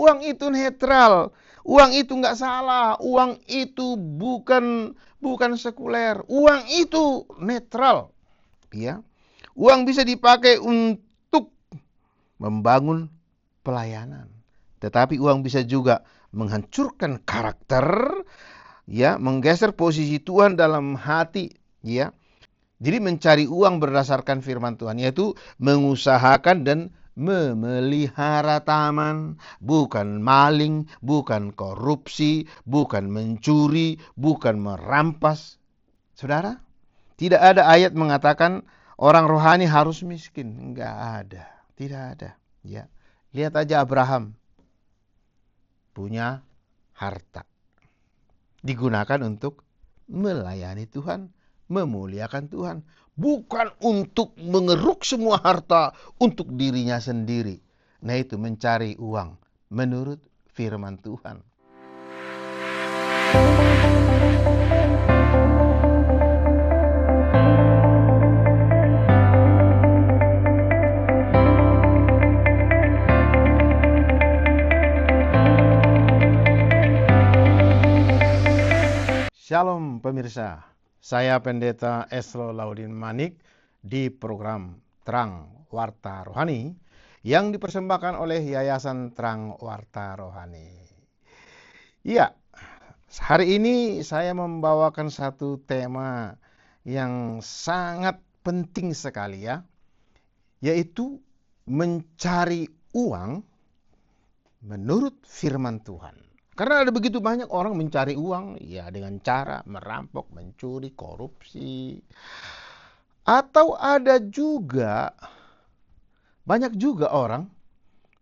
uang itu netral. Uang itu nggak salah. Uang itu bukan sekuler. Uang itu netral. Ya. Uang bisa dipakai untuk membangun pelayanan. Tetapi uang bisa juga menghancurkan karakter, ya, menggeser posisi Tuhan dalam hati, ya. Jadi mencari uang berdasarkan firman Tuhan, yaitu mengusahakan dan memelihara taman, bukan maling, bukan korupsi, bukan mencuri, bukan merampas. Saudara, tidak ada ayat mengatakan orang rohani harus miskin. Enggak ada, tidak ada. Ya, lihat aja Abraham punya harta, digunakan untuk melayani Tuhan, memuliakan Tuhan, bukan untuk mengeruk semua harta untuk dirinya sendiri. Nah, itu mencari uang menurut firman Tuhan. Shalom pemirsa, saya Pendeta Esro Laudin Manik di program Terang Warta Rohani yang dipersembahkan oleh Yayasan Terang Warta Rohani. Iya, hari ini saya membawakan satu tema yang sangat penting sekali, ya, yaitu mencari uang menurut firman Tuhan. Karena ada begitu banyak orang mencari uang, ya, dengan cara merampok, mencuri, korupsi. Atau ada juga, banyak juga orang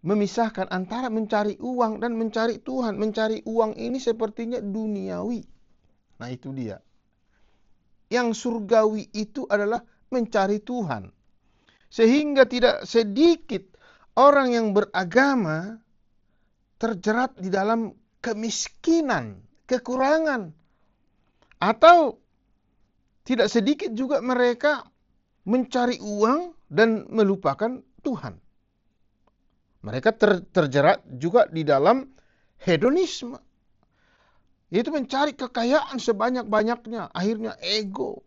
memisahkan antara mencari uang dan mencari Tuhan. Mencari uang ini sepertinya duniawi. Nah, itu dia. Yang surgawi itu adalah mencari Tuhan. Sehingga tidak sedikit orang yang beragama terjerat di dalam kemiskinan, kekurangan. Atau tidak sedikit juga mereka mencari uang dan melupakan Tuhan. Mereka terjerat juga di dalam hedonisme. Yaitu mencari kekayaan sebanyak-banyaknya. Akhirnya ego.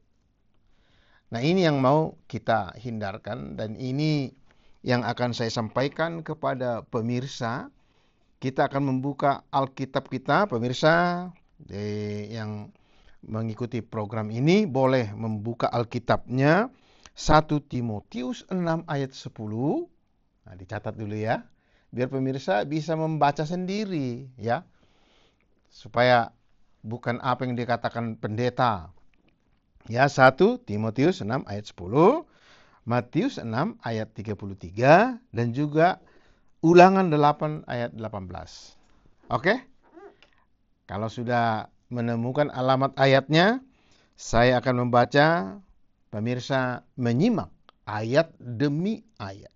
Nah, ini yang mau kita hindarkan. Dan ini yang akan saya sampaikan kepada pemirsa. Kita akan membuka Alkitab kita, pemirsa yang mengikuti program ini boleh membuka Alkitabnya 1 Timotius 6 ayat 10. Nah, dicatat dulu ya, biar pemirsa bisa membaca sendiri, ya, supaya bukan apa yang dikatakan pendeta. Ya, 1 Timotius 6 ayat 10, Matius 6 ayat 33, dan juga Ulangan 8 ayat 18. Oke? Kalau sudah menemukan alamat ayatnya, saya akan membaca, pemirsa menyimak ayat demi ayat.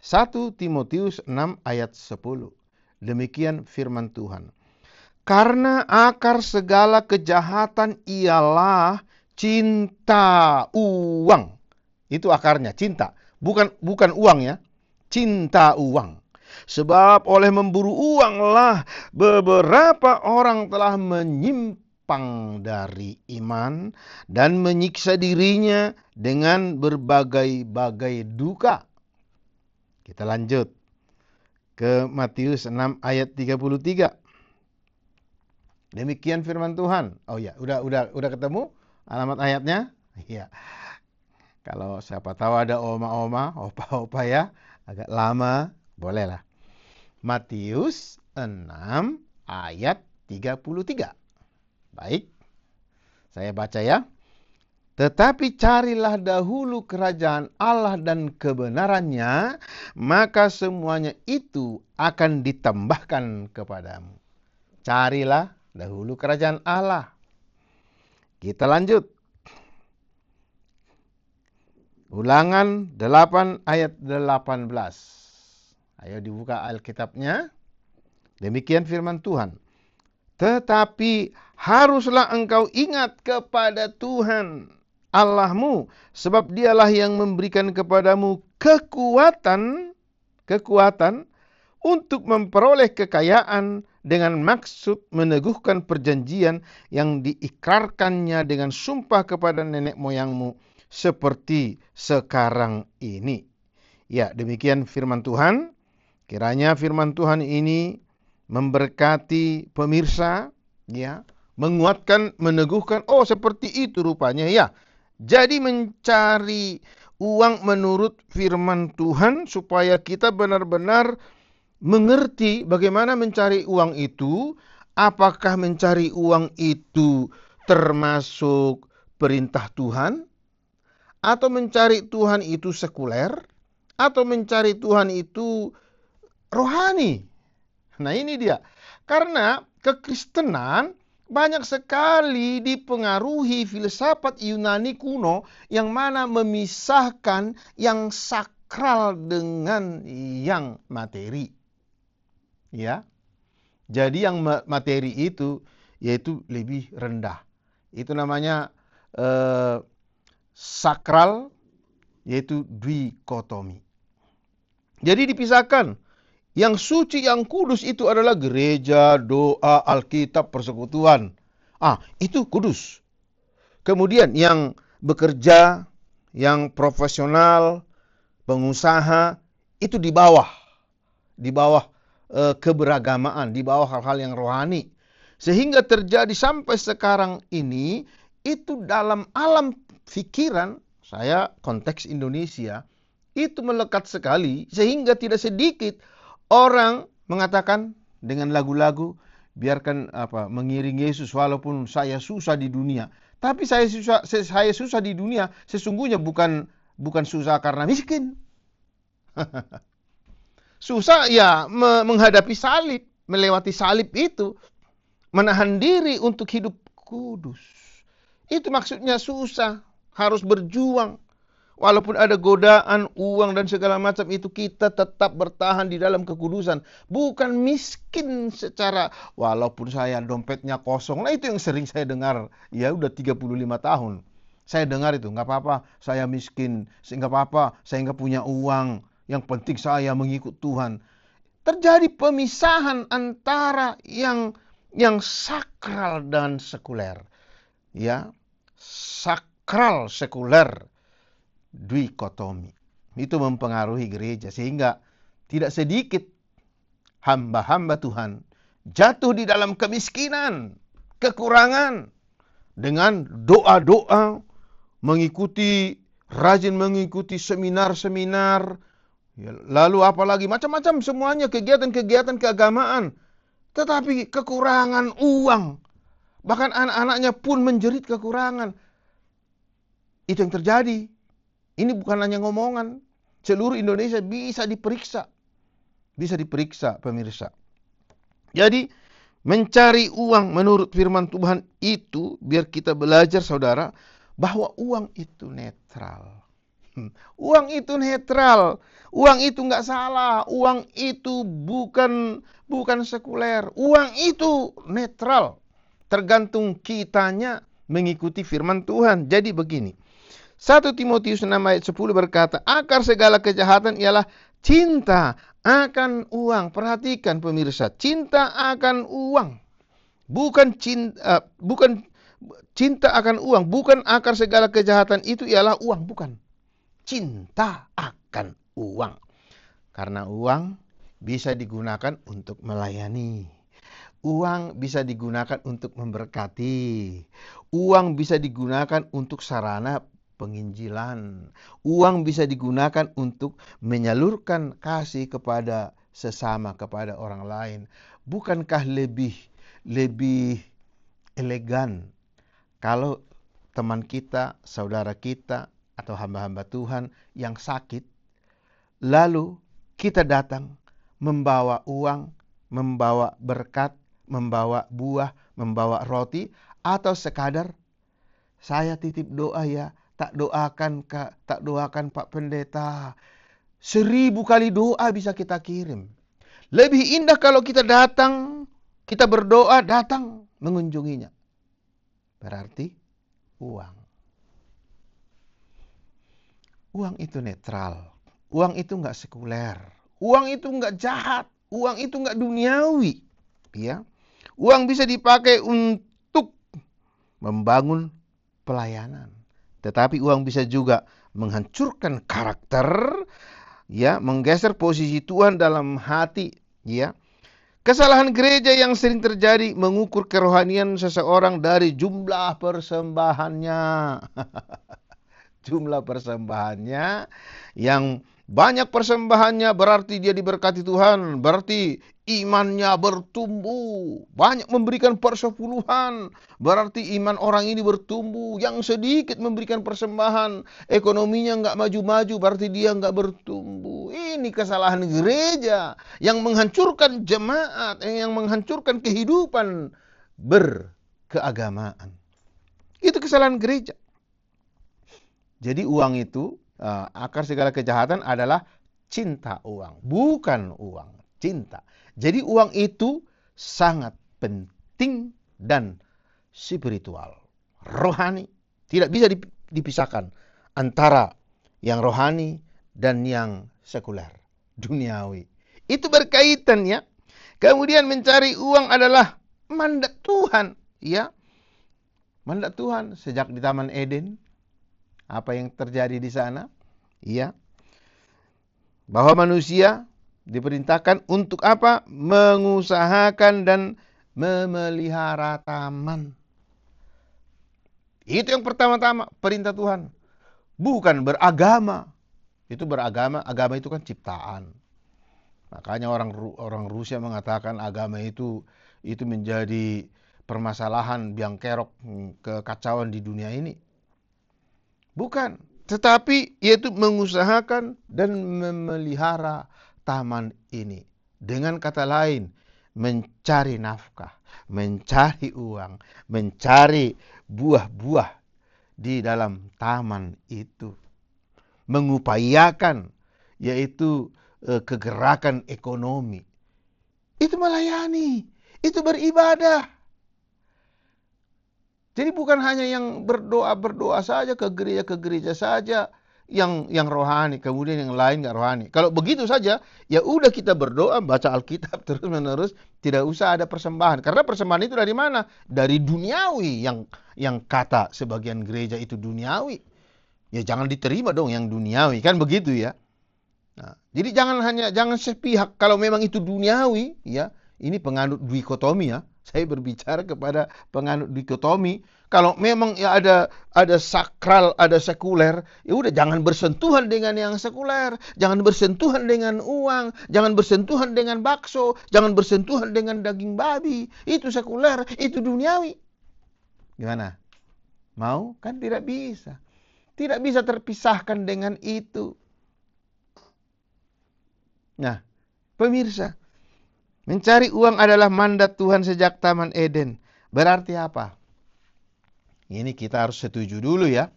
1 Timotius 6 ayat 10. Demikian firman Tuhan. Karena akar segala kejahatan ialah cinta uang. Itu akarnya, cinta. Bukan uang, ya. Cinta uang. Sebab oleh memburu uanglah beberapa orang telah menyimpang dari iman dan menyiksa dirinya dengan berbagai-bagai duka. Kita lanjut ke Matius 6 ayat 33. Demikian firman Tuhan. Oh ya, udah ketemu alamat ayatnya? Iya. Kalau siapa tahu ada oma-oma, opa-opa, ya, agak lama, bolehlah. Matius 6 ayat 33. Baik, saya baca ya. Tetapi carilah dahulu kerajaan Allah dan kebenarannya, maka semuanya itu akan ditambahkan kepadamu. Carilah dahulu kerajaan Allah. Kita lanjut. Ulangan 8 ayat 18. Ayo dibuka Alkitabnya. Demikian firman Tuhan. Tetapi haruslah engkau ingat kepada Tuhan Allahmu, sebab dialah yang memberikan kepadamu kekuatan untuk memperoleh kekayaan dengan maksud meneguhkan perjanjian yang diikrarkannya dengan sumpah kepada nenek moyangmu seperti sekarang ini. Ya, demikian firman Tuhan. Kiranya firman Tuhan ini memberkati pemirsa, ya, menguatkan, meneguhkan, oh seperti itu rupanya ya. Jadi mencari uang menurut firman Tuhan supaya kita benar-benar mengerti bagaimana mencari uang itu. Apakah mencari uang itu termasuk perintah Tuhan? Atau mencari Tuhan itu sekuler? Atau mencari Tuhan itu rohani? Nah ini dia. Karena kekristenan banyak sekali dipengaruhi filsafat Yunani kuno yang mana memisahkan yang sakral dengan yang materi. Ya. Jadi yang materi itu yaitu lebih rendah. Itu namanya sakral, yaitu dikotomi. Jadi dipisahkan. Yang suci, yang kudus itu adalah gereja, doa, Alkitab, persekutuan. Itu kudus. Kemudian yang bekerja, yang profesional, pengusaha, itu di bawah. Di bawah keberagamaan, di bawah hal-hal yang rohani. Sehingga terjadi sampai sekarang ini, itu dalam alam pikiran, saya konteks Indonesia, itu melekat sekali, sehingga tidak sedikit orang mengatakan dengan lagu-lagu, biarkan mengiring Yesus walaupun saya susah di dunia. Tapi saya susah di dunia sesungguhnya bukan susah karena miskin. Susah ya menghadapi salib, melewati salib itu, menahan diri untuk hidup kudus. Itu maksudnya susah, harus berjuang. Walaupun ada godaan, uang dan segala macam itu, kita tetap bertahan di dalam kekudusan. Bukan miskin secara, walaupun saya dompetnya kosong. Nah itu yang sering saya dengar. Ya udah 35 tahun. Saya dengar itu, nggak apa-apa saya miskin. Nggak apa-apa saya nggak punya uang. Yang penting saya mengikut Tuhan. Terjadi pemisahan antara yang sakral dan sekuler. Ya, sakral sekuler. Dikotomi. Itu mempengaruhi gereja sehingga tidak sedikit hamba-hamba Tuhan jatuh di dalam kemiskinan, kekurangan dengan doa-doa, rajin mengikuti seminar-seminar, lalu apalagi macam-macam semuanya kegiatan-kegiatan keagamaan, tetapi kekurangan uang. Bahkan anak-anaknya pun menjerit kekurangan. Itu yang terjadi. Ini bukan hanya ngomongan. Seluruh Indonesia bisa diperiksa. Bisa diperiksa pemirsa. Jadi mencari uang menurut firman Tuhan itu, biar kita belajar saudara, bahwa uang itu netral. Uang itu netral. Uang itu nggak salah. Uang itu bukan sekuler. Uang itu netral. Tergantung kitanya mengikuti firman Tuhan. Jadi begini. 1 Timotius 6 ayat 10 berkata, akar segala kejahatan ialah cinta akan uang. Perhatikan pemirsa, cinta akan uang. Bukan cinta akan uang. Bukan akar segala kejahatan itu ialah uang. Bukan. Cinta akan uang. Karena uang bisa digunakan untuk melayani. Uang bisa digunakan untuk memberkati. Uang bisa digunakan untuk sarana penginjilan. Uang bisa digunakan untuk menyalurkan kasih kepada sesama, kepada orang lain. Bukankah lebih elegan kalau teman kita, saudara kita, atau hamba-hamba Tuhan yang sakit, lalu kita datang membawa uang, membawa berkat, membawa buah, membawa roti, atau sekadar saya titip doa ya, tak doakan Pak Pendeta. 1000 kali doa bisa kita kirim. Lebih indah kalau kita datang, kita berdoa, datang mengunjunginya. Berarti uang. Uang itu netral. Uang itu nggak sekuler. Uang itu nggak jahat. uang itu nggak duniawi. Ya. Uang bisa dipakai untuk membangun pelayanan. Tetapi uang bisa juga menghancurkan karakter, ya, menggeser posisi Tuhan dalam hati, ya. Kesalahan gereja yang sering terjadi mengukur kerohanian seseorang dari jumlah persembahannya. Jumlah persembahannya, yang banyak persembahannya berarti dia diberkati Tuhan, berarti imannya bertumbuh. Banyak memberikan persepuluhan, berarti iman orang ini bertumbuh. Yang sedikit memberikan persembahan, ekonominya nggak maju-maju, berarti dia nggak bertumbuh. Ini kesalahan gereja yang menghancurkan jemaat, yang menghancurkan kehidupan berkeagamaan. Itu kesalahan gereja. Jadi uang itu, akar segala kejahatan adalah cinta uang. Bukan uang, cinta. Jadi uang itu sangat penting dan spiritual. Rohani. Tidak bisa dipisahkan antara yang rohani dan yang sekuler. Duniawi. Itu berkaitan, ya. Kemudian mencari uang adalah mandat Tuhan. Ya. Mandat Tuhan sejak di Taman Eden. Apa yang terjadi di sana? Ya. Bahwa manusia diperintahkan untuk apa? Mengusahakan dan memelihara taman. Itu yang pertama-tama perintah Tuhan. Bukan beragama. Itu beragama, agama itu kan ciptaan. Makanya orang Rusia mengatakan agama itu menjadi permasalahan biang kerok, kekacauan di dunia ini. Bukan, tetapi yaitu mengusahakan dan memelihara taman ini. Dengan kata lain, mencari nafkah, mencari uang, mencari buah-buah di dalam taman itu. Mengupayakan, yaitu kegerakan ekonomi. Itu melayani, itu beribadah. Jadi bukan hanya yang berdoa saja ke gereja saja yang rohani, kemudian yang lain nggak rohani. Kalau begitu saja, ya udah kita berdoa, baca Alkitab terus menerus, tidak usah ada persembahan. Karena persembahan itu dari mana? Dari duniawi, yang kata sebagian gereja itu duniawi. Ya jangan diterima dong yang duniawi, kan begitu ya. Nah, jadi jangan sepihak. Kalau memang itu duniawi, ya ini penganut dikotomi ya. Saya berbicara kepada penganut dikotomi. Kalau memang ya ada sakral, ada sekuler, ya udah jangan bersentuhan dengan yang sekuler, jangan bersentuhan dengan uang, jangan bersentuhan dengan bakso, jangan bersentuhan dengan daging babi. Itu sekuler, itu duniawi. Gimana? Mau? Kan tidak bisa. Tidak bisa terpisahkan dengan itu. Nah, pemirsa, mencari uang adalah mandat Tuhan sejak Taman Eden. Berarti apa? Ini kita harus setuju dulu ya.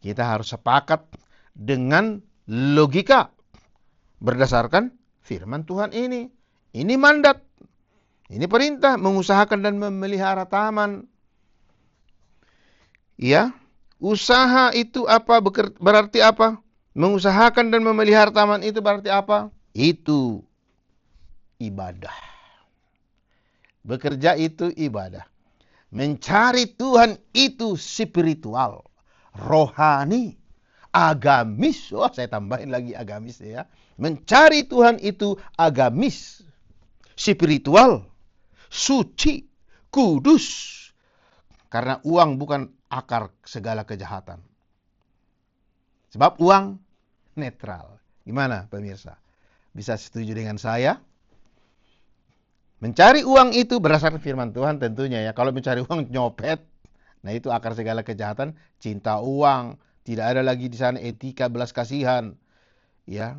Kita harus sepakat dengan logika berdasarkan firman Tuhan ini. Ini mandat. Ini perintah mengusahakan dan memelihara taman. Ya, usaha itu apa? Berarti apa? Mengusahakan dan memelihara taman itu berarti apa? Itu ibadah. Bekerja itu ibadah. Mencari Tuhan itu spiritual, rohani, agamis. Wah, saya tambahin lagi agamis ya. Mencari Tuhan itu agamis, spiritual, suci, kudus. Karena uang bukan akar segala kejahatan. Sebab uang netral. Gimana pemirsa? Bisa setuju dengan saya? Mencari uang itu berdasarkan firman Tuhan tentunya ya. Kalau mencari uang nyopet, nah itu akar segala kejahatan, cinta uang, tidak ada lagi di sana etika belas kasihan. Ya.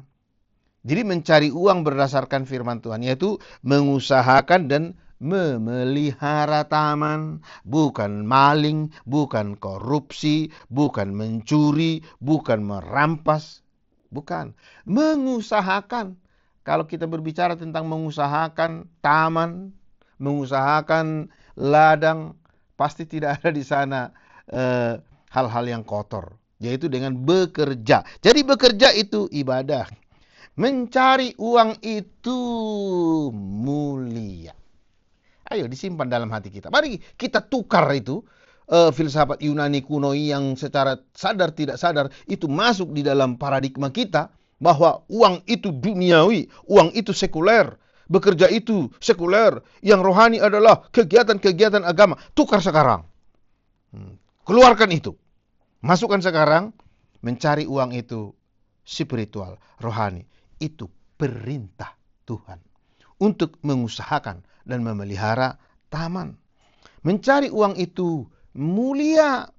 Jadi mencari uang berdasarkan firman Tuhan yaitu mengusahakan dan memelihara taman, bukan maling, bukan korupsi, bukan mencuri, bukan merampas, bukan. Mengusahakan. Kalau kita berbicara tentang mengusahakan taman, mengusahakan ladang, pasti tidak ada di sana hal-hal yang kotor, yaitu dengan bekerja. Jadi bekerja itu ibadah. Mencari uang itu mulia. Ayo disimpan dalam hati kita. Mari kita tukar itu filsafat Yunani kuno yang secara sadar tidak sadar itu masuk di dalam paradigma kita bahwa uang itu duniawi, uang itu sekuler, bekerja itu sekuler, yang rohani adalah kegiatan-kegiatan agama. Tukar sekarang. Keluarkan itu. Masukkan sekarang, mencari uang itu spiritual, rohani. Itu perintah Tuhan untuk mengusahakan dan memelihara taman. Mencari uang itu mulia.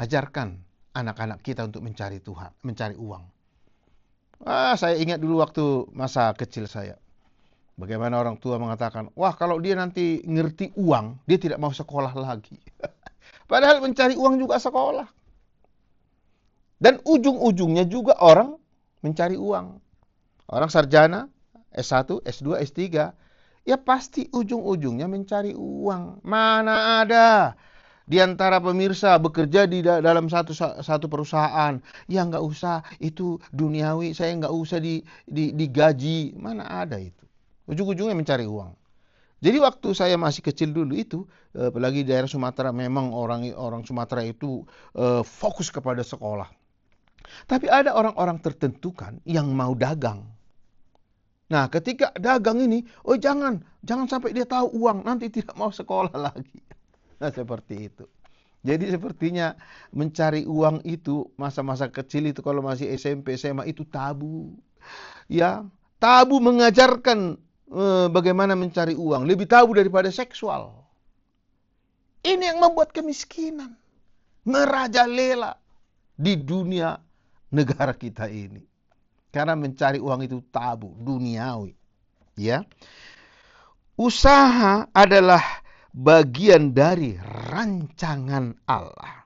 Ajarkan anak-anak kita untuk mencari Tuhan, mencari uang. Saya ingat dulu waktu masa kecil saya. Bagaimana orang tua mengatakan, wah kalau dia nanti ngerti uang, dia tidak mau sekolah lagi. Padahal mencari uang juga sekolah. Dan ujung-ujungnya juga orang mencari uang. Orang sarjana, S1, S2, S3, ya pasti ujung-ujungnya mencari uang. Mana ada di antara pemirsa bekerja di dalam satu perusahaan, ya nggak usah, itu duniawi, saya nggak usah digaji. Mana ada itu. Ujung-ujungnya mencari uang. Jadi waktu saya masih kecil dulu itu, apalagi di daerah Sumatera, memang orang Sumatera itu fokus kepada sekolah. Tapi ada orang-orang tertentu kan yang mau dagang. Nah, ketika dagang ini, oh jangan sampai dia tahu uang, nanti tidak mau sekolah lagi. Nah, seperti itu. Jadi sepertinya mencari uang itu masa-masa kecil itu kalau masih SMP, SMA itu tabu. Ya, tabu mengajarkan bagaimana mencari uang, lebih tabu daripada seksual. Ini yang membuat kemiskinan merajalela di dunia negara kita ini. Karena mencari uang itu tabu, duniawi. Ya. Usaha adalah bagian dari rancangan Allah.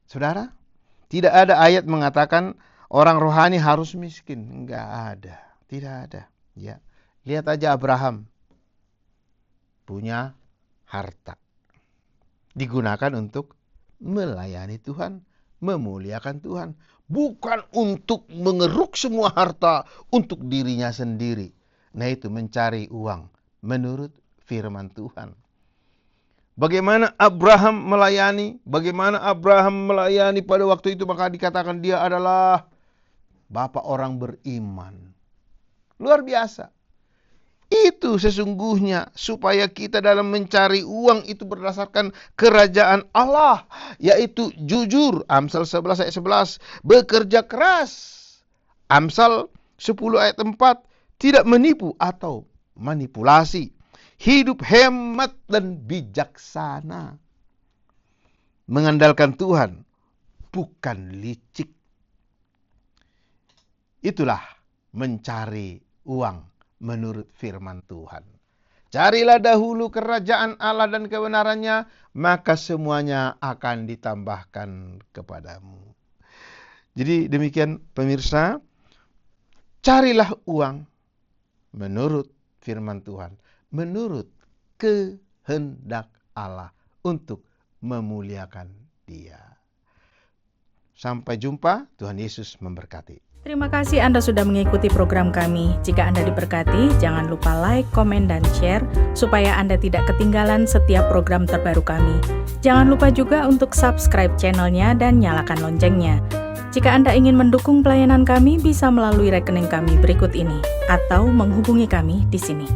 Saudara, tidak ada ayat mengatakan orang rohani harus miskin. Enggak ada. Tidak ada. Ya. Lihat aja Abraham. Punya harta. Digunakan untuk melayani Tuhan, memuliakan Tuhan. Bukan untuk mengeruk semua harta untuk dirinya sendiri. Nah itu mencari uang menurut firman Tuhan. Bagaimana Abraham melayani? Bagaimana Abraham melayani pada waktu itu? Maka dikatakan dia adalah bapak orang beriman. Luar biasa. Itu sesungguhnya supaya kita dalam mencari uang itu berdasarkan kerajaan Allah. Yaitu jujur, Amsal 11 ayat 11. Bekerja keras, Amsal 10 ayat 4. Tidak menipu atau manipulasi. Hidup hemat dan bijaksana. Mengandalkan Tuhan, bukan licik. Itulah mencari uang menurut firman Tuhan. Carilah dahulu kerajaan Allah dan kebenarannya, maka semuanya akan ditambahkan kepadamu. Jadi demikian pemirsa, carilah uang menurut firman Tuhan, menurut kehendak Allah untuk memuliakan Dia. Sampai jumpa, Tuhan Yesus memberkati. Terima kasih Anda sudah mengikuti program kami. Jika Anda diberkati, jangan lupa like, komen, dan share supaya Anda tidak ketinggalan setiap program terbaru kami. Jangan lupa juga untuk subscribe channelnya dan nyalakan loncengnya. Jika Anda ingin mendukung pelayanan kami, bisa melalui rekening kami berikut ini atau menghubungi kami di sini.